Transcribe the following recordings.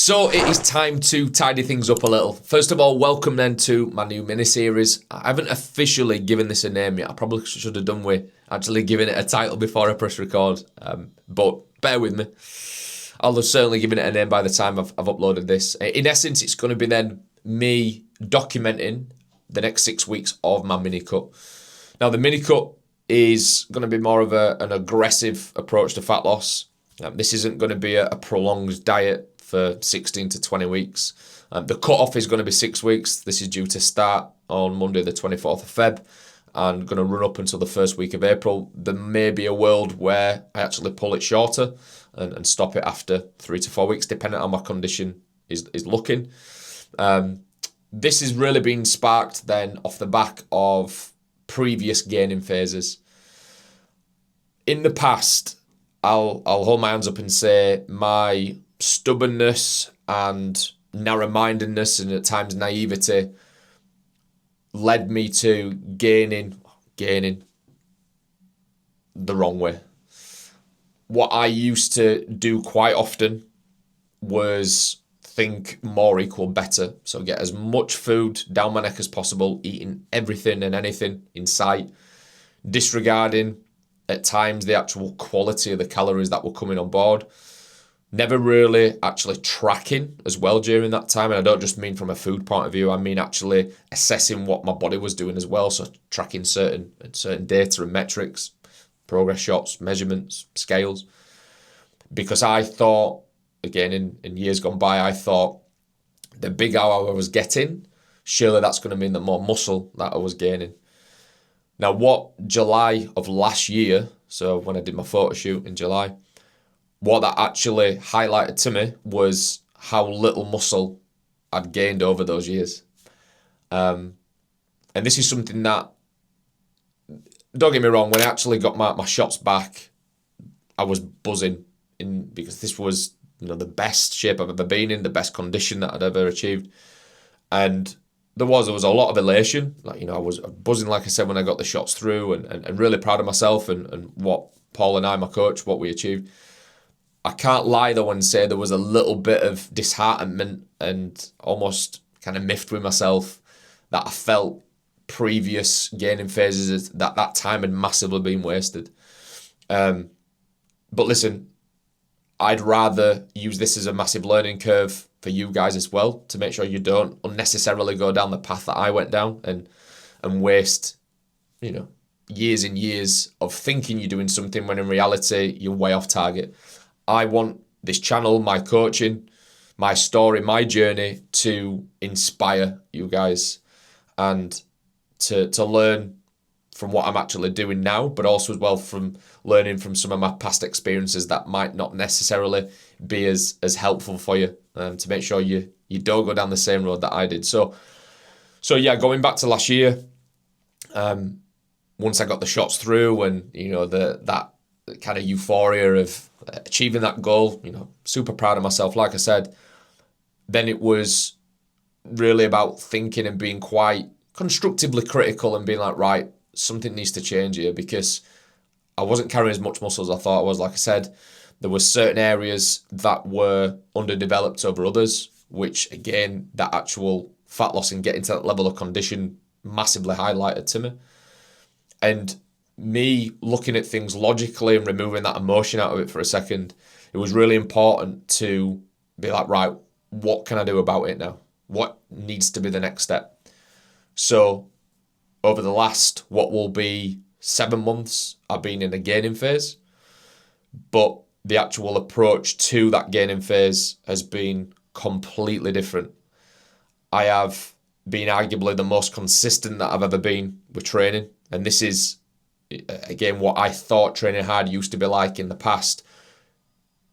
So it is time to tidy things up a little. First of all, welcome then to my new mini-series. I haven't officially given this a name yet. I probably should have done with actually giving it a title before I press record. But bear with me. I'll have certainly given it a name by the time I've uploaded this. In essence, it's going to be then me documenting the next 6 weeks of my mini-cut. Now, the mini-cut is going to be more of an aggressive approach to fat loss. This isn't going to be a prolonged diet for 16 to 20 weeks. The cut-off is going to be 6 weeks. This is due to start on Monday, the 24th of Feb, and going to run up until the first week of April. There may be a world where I actually pull it shorter and stop it after 3 to 4 weeks, depending on how my condition is looking. This has really been sparked then off the back of previous gaining phases. In the past, I'll hold my hands up and say my stubbornness and narrow-mindedness and at times naivety led me to gaining the wrong way. What I used to do quite often was think more equal better. So get as much food down my neck as possible, eating everything and anything in sight, disregarding at times the actual quality of the calories that were coming on board. Never really actually tracking as well during that time. And I don't just mean from a food point of view, I mean actually assessing what my body was doing as well. So tracking certain data and metrics, progress shots, measurements, scales. Because I thought, again, in years gone by, I thought the bigger I was getting, surely that's going to mean the more muscle that I was gaining. Now, what July of last year, so when I did my photo shoot in July, what that actually highlighted to me was how little muscle I'd gained over those years. And this is something that, don't get me wrong, when I actually got my shots back, I was buzzing because this was the best shape I've ever been in, the best condition that I'd ever achieved. And there was a lot of elation. I was buzzing, like I said, when I got the shots through and really proud of myself and what Paul and I, my coach, what we achieved. I can't lie though and say there was a little bit of disheartenment and almost kind of miffed with myself that I felt previous gaining phases that time had massively been wasted. But listen, I'd rather use this as a massive learning curve for you guys as well to make sure you don't unnecessarily go down the path that I went down and waste, years and years of thinking you're doing something when in reality you're way off target. I want this channel, my coaching, my story, my journey to inspire you guys and to learn from what I'm actually doing now, but also as well from learning from some of my past experiences that might not necessarily be as helpful for you, to make sure you don't go down the same road that I did. So yeah, going back to last year, once I got the shots through and that kind of euphoria of achieving that goal, super proud of myself, like I said, then it was really about thinking and being quite constructively critical and being like, right, something needs to change here because I wasn't carrying as much muscle as I thought I was. Like I said, there were certain areas that were underdeveloped over others, which again, that actual fat loss and getting to that level of condition massively highlighted to me. And me looking at things logically and removing that emotion out of it for a second, it was really important to be like, right, what can I do about it now? What needs to be the next step? So over the last, what will be 7 months, I've been in a gaining phase, but the actual approach to that gaining phase has been completely different. I have been arguably the most consistent that I've ever been with training. And this is, again, what I thought training hard used to be like in the past.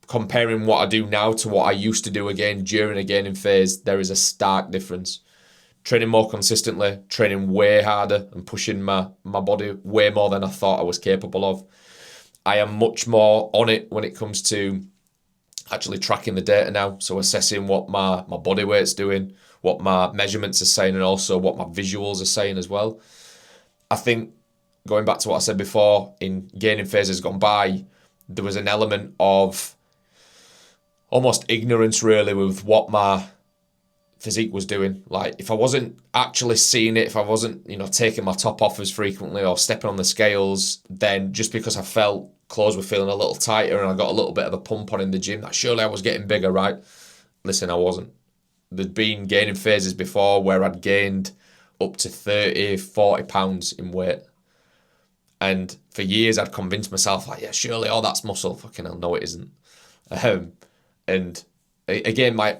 Comparing what I do now to what I used to do again during a gaining phase, there is a stark difference. Training more consistently, training way harder and pushing my body way more than I thought I was capable of. I am much more on it when it comes to actually tracking the data now. So assessing what my body weight's doing, what my measurements are saying, and also what my visuals are saying as well. I think going back to what I said before, in gaining phases gone by, there was an element of almost ignorance really with what my physique was doing. Like if I wasn't actually seeing it, if I wasn't, taking my top off as frequently or stepping on the scales, then just because I felt clothes were feeling a little tighter and I got a little bit of a pump on in the gym, that surely I was getting bigger, right? Listen, I wasn't. There'd been gaining phases before where I'd gained up to 30, 40 pounds in weight. And for years I'd convinced myself, like, yeah, surely all that's muscle. Fucking hell, no, it isn't. And again, my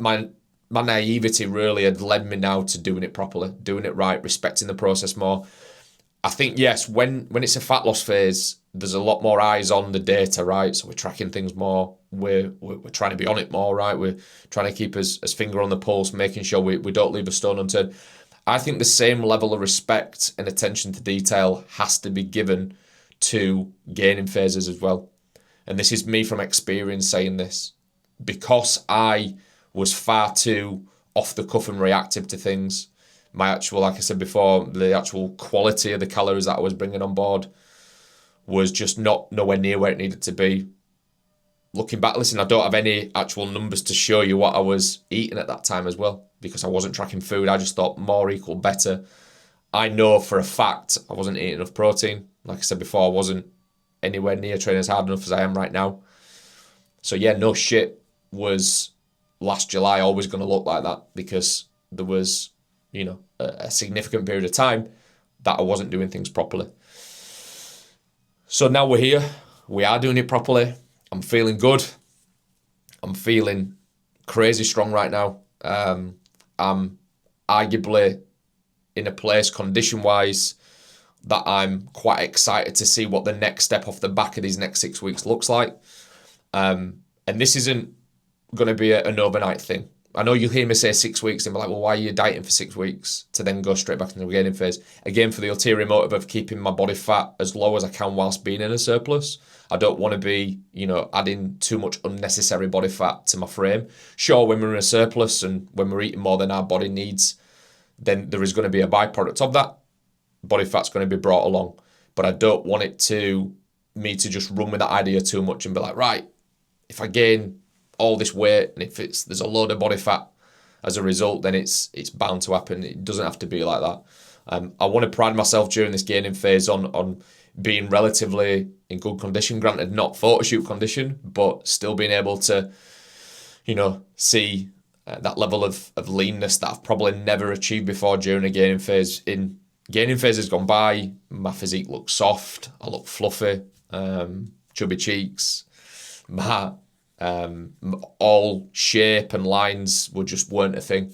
naivety really had led me now to doing it properly, doing it right, respecting the process more. I think, yes, when it's a fat loss phase, there's a lot more eyes on the data, right? So we're tracking things more. We're trying to be on it more, right? We're trying to keep us finger on the pulse, making sure we don't leave a stone unturned. I think the same level of respect and attention to detail has to be given to gaining phases as well. And this is me from experience saying this. Because I was far too off the cuff and reactive to things, my actual, like I said before, the actual quality of the calories that I was bringing on board was just nowhere near where it needed to be. Looking back, listen, I don't have any actual numbers to show you what I was eating at that time as well, because I wasn't tracking food. I just thought more equal better. I know for a fact I wasn't eating enough protein. Like I said before, I wasn't anywhere near training as hard enough as I am right now. So yeah, no shit was last July always going to look like that, because there was, a significant period of time that I wasn't doing things properly. So now we're here. We are doing it properly. I'm feeling good. I'm feeling crazy strong right now. I'm arguably in a place condition-wise that I'm quite excited to see what the next step off the back of these next 6 weeks looks like. And this isn't going to be an overnight thing. I know you'll hear me say 6 weeks and be like, well, why are you dieting for 6 weeks to then go straight back into the gaining phase? Again, for the ulterior motive of keeping my body fat as low as I can whilst being in a surplus. I don't want to be, adding too much unnecessary body fat to my frame. Sure, when we're in a surplus and when we're eating more than our body needs, then there is going to be a byproduct of that. Body fat's going to be brought along. But I don't want me to just run with that idea too much and be like, right, if I gain all this weight and if there's a load of body fat as a result, then it's bound to happen. It doesn't have to be like that. I want to pride myself during this gaining phase on being relatively in good condition, granted not photo shoot condition, but still being able to, see that level of leanness that I've probably never achieved before during a gaining phase. In gaining phases gone by, my physique looks soft, I look fluffy, chubby cheeks, my all shape and lines weren't a thing.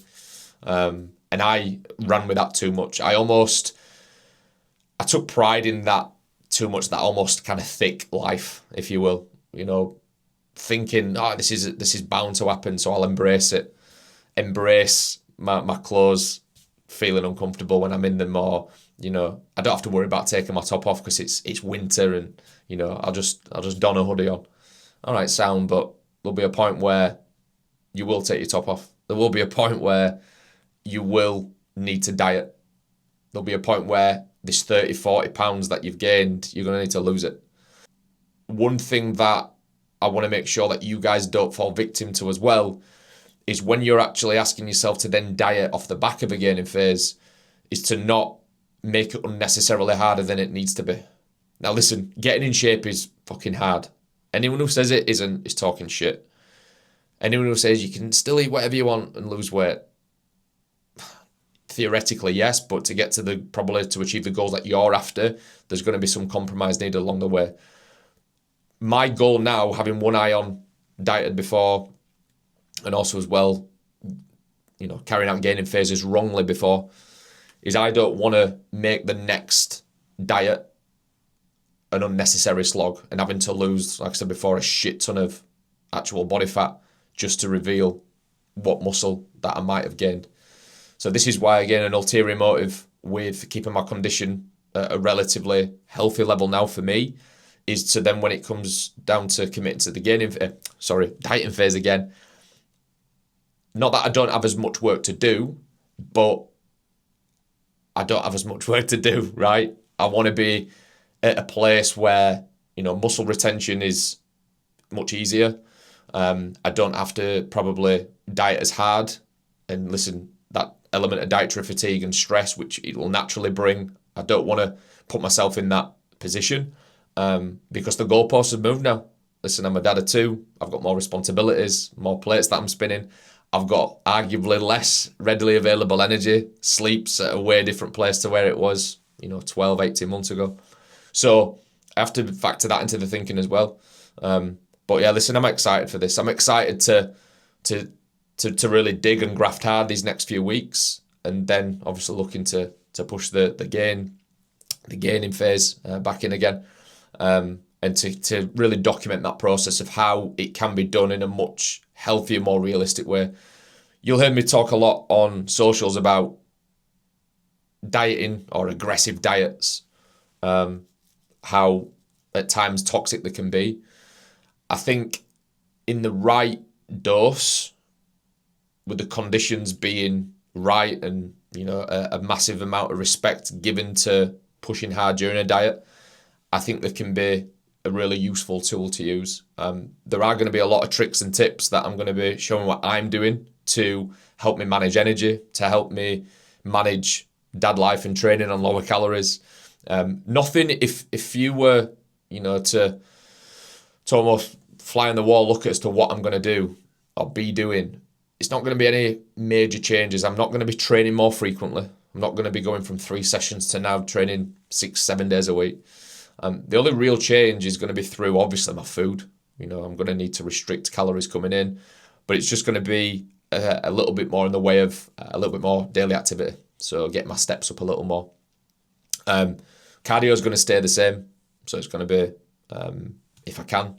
And I ran with that too much. I took pride in that too much, that almost kind of thick life, if you will, thinking, this is bound to happen, so I'll embrace it. Embrace my clothes feeling uncomfortable when I'm in them, or, I don't have to worry about taking my top off because it's winter and, I'll just don a hoodie on. All right, sound, but there'll be a point where you will take your top off. There will be a point where you will need to diet. There'll be a point where this 30, 40 pounds that you've gained, you're going to need to lose it. One thing that I want to make sure that you guys don't fall victim to as well is when you're actually asking yourself to then diet off the back of a gaining phase, is to not make it unnecessarily harder than it needs to be. Now listen, getting in shape is fucking hard. Anyone who says it isn't is talking shit. Anyone who says you can still eat whatever you want and lose weight, theoretically yes, but to get to probably to achieve the goals that you're after, there's going to be some compromise needed along the way. My goal now, having one eye on dieted before, and also as well, carrying out gaining phases wrongly before, is I don't want to make the next diet an unnecessary slog and having to lose, like I said before, a shit ton of actual body fat just to reveal what muscle that I might have gained. So this is why, again, an ulterior motive with keeping my condition at a relatively healthy level now for me is to then, when it comes down to committing to the dieting phase again, not that I don't have as much work to do, but I don't have as much work to do, right? I want to be at a place where, muscle retention is much easier. I don't have to probably diet as hard. And listen, that element of dietary fatigue and stress, which it will naturally bring, I don't want to put myself in that position, because the goalposts have moved now. Listen, I'm a dad of two. I've got more responsibilities, more plates that I'm spinning. I've got arguably less readily available energy. Sleep's at a way different place to where it was, 12, 18 months ago. So I have to factor that into the thinking as well. But yeah, listen, I'm excited for this. I'm excited to really dig and graft hard these next few weeks, and then obviously looking to push the gaining phase back in again, and to really document that process of how it can be done in a much healthier, more realistic way. You'll hear me talk a lot on socials about dieting or aggressive diets, how at times toxic they can be. I think in the right dose, with the conditions being right, and a massive amount of respect given to pushing hard during a diet, I think there can be a really useful tool to use. There are going to be a lot of tricks and tips that I'm going to be showing what I'm doing to help me manage energy, to help me manage dad life and training on lower calories. Nothing, if you were, to almost fly on the wall look as to what I'm going to do or be doing, it's not going to be any major changes. I'm not going to be training more frequently. I'm not going to be going from 3 sessions to now training 6-7 days a week. The only real change is going to be through, obviously, my food. I'm going to need to restrict calories coming in, but it's just going to be a little bit more in the way of a little bit more daily activity. So get my steps up a little more. Cardio is going to stay the same. So it's going to be, if I can,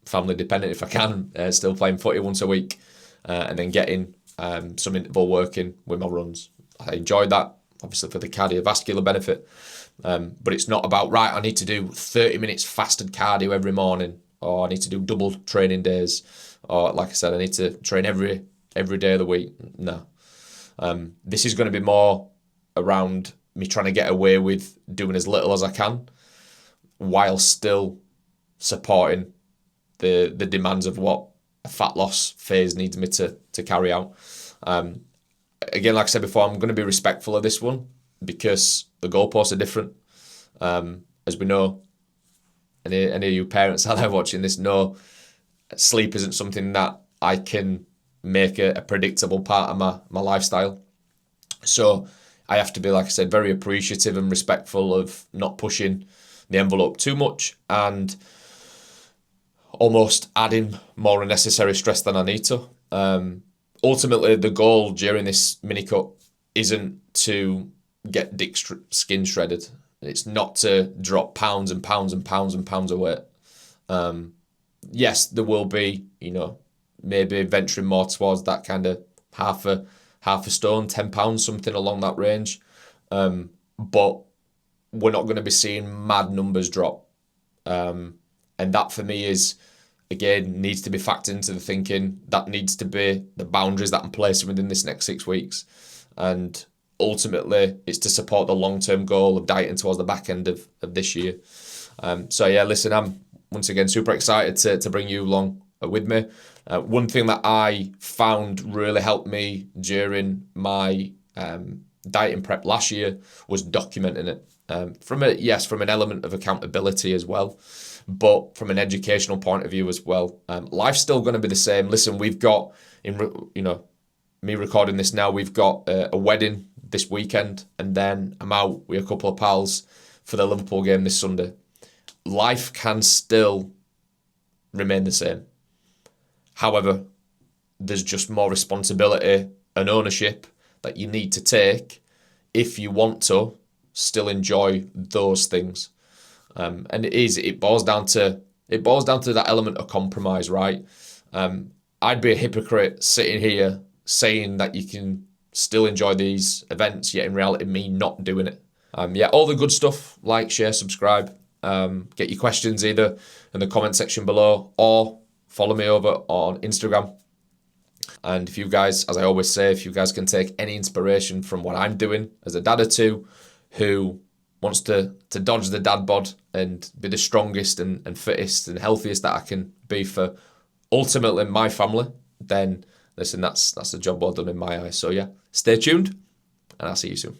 family dependent, if I can, still playing footy once a week, and then getting some interval working with my runs. I enjoyed that, obviously, for the cardiovascular benefit. But it's not about, right, I need to do 30 minutes fasted cardio every morning, or I need to do double training days, or like I said, I need to train every day of the week. No. This is going to be more around me trying to get away with doing as little as I can while still supporting the demands of what a fat loss phase needs me to carry out. Again, like I said before, I'm going to be respectful of this one because the goalposts are different. As we know, any of you parents out there watching this know, sleep isn't something that I can make a predictable part of my lifestyle. So I have to be, like I said, very appreciative and respectful of not pushing the envelope too much and almost adding more unnecessary stress than I need to. Ultimately, the goal during this mini cut isn't to get dick skin shredded. It's not to drop pounds and pounds and pounds and pounds of weight. Yes, there will be, maybe venturing more towards that kind of half a stone, 10 pounds, something along that range. But we're not going to be seeing mad numbers drop. And that for me is, again, needs to be factored into the thinking. That needs to be the boundaries that I'm placing within this next 6 weeks. And ultimately, it's to support the long-term goal of dieting towards the back end of this year. So yeah, listen, I'm once again super excited to bring you along with me. One thing that I found really helped me during my dieting prep last year was documenting it. From an element of accountability as well, but from an educational point of view as well. Life's still going to be the same. Listen, we've got, me recording this now, we've got a wedding this weekend, and then I'm out with a couple of pals for the Liverpool game this Sunday. Life can still remain the same. However, there's just more responsibility and ownership that you need to take if you want to still enjoy those things. And it boils down to that element of compromise, right? I'd be a hypocrite sitting here saying that you can still enjoy these events, yet in reality, me not doing it. All the good stuff, like, share, subscribe. Get your questions either in the comment section below or follow me over on Instagram. And if you guys, as I always say, if you guys can take any inspiration from what I'm doing as a dad of two who wants to dodge the dad bod and be the strongest and fittest and healthiest that I can be for ultimately my family, then listen, that's a job well done in my eyes. So yeah, stay tuned, and I'll see you soon.